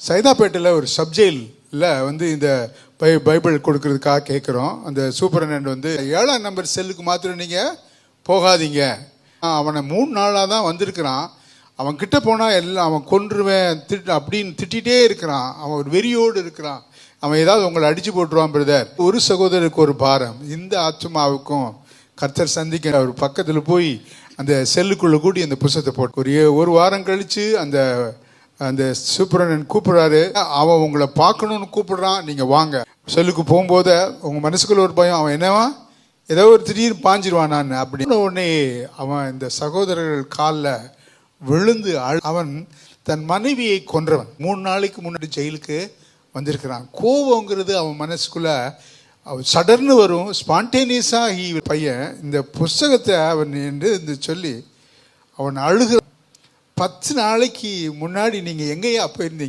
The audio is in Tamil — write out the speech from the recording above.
சைதாப்பேட்டையில் ஒரு சப்ஜெயிலில் வந்து இந்த பைபிள் கொடுக்கறதுக்காக கேட்குறோம். அந்த சூப்பரண்ட் வந்து 7ஆம் நம்பர் செல்லுக்கு மாத்திரம் நீங்கள் போகாதீங்க. அவனை 3 நாளாக தான் வந்திருக்கிறான். அவன் கிட்ட போனால் எல்லாம் அவன் கொன்றுவேன் அப்படின்னு திட்டிகிட்டே இருக்கிறான். அவன் ஒரு வெறியோடு இருக்கிறான். அவன் ஏதாவது உங்களை அடித்து போட்டுருவான் பிரதர். ஒரு சகோதரருக்கு ஒரு பாரம். இந்த ஆத்மாவுக்கும் கர்த்தர் சந்திக்க அவர் பக்கத்தில் போய் அந்த செல்லுக்குள்ளே கூடி அந்த புஸ்தத்தை போட்டு ஒரு வாரம் கழித்து அந்த சூப்பரன் கூப்பிட்றாரு. அவன் உங்களை பார்க்கணுன்னு கூப்பிடுறான். நீங்கள் வாங்க. செல்லுக்கு போகும்போது உங்கள் மனசுக்குள்ள ஒரு பயம், அவன் என்னவா ஏதோ ஒரு திடீர்னு பாஞ்சிருவான் நான் அப்படின்னு உடனே அவன் இந்த சகோதரர்கள் காலில் விழுந்து அவன் தன் மனைவியை கொன்றவன் 3 நாளைக்கு முன்னாடி ஜெயிலுக்கு வந்திருக்கிறான். கோபங்கிறது அவன் மனசுக்குள்ள சடர்னு வரும். ஸ்பான்டேனியஸாக பையன் இந்த புஸ்தகத்தை அவன் என்று சொல்லி அவன் அழுகிற 10 நாளைக்கு முன்னாடி நீங்கள் எங்கேயா போயிருந்தீங்க?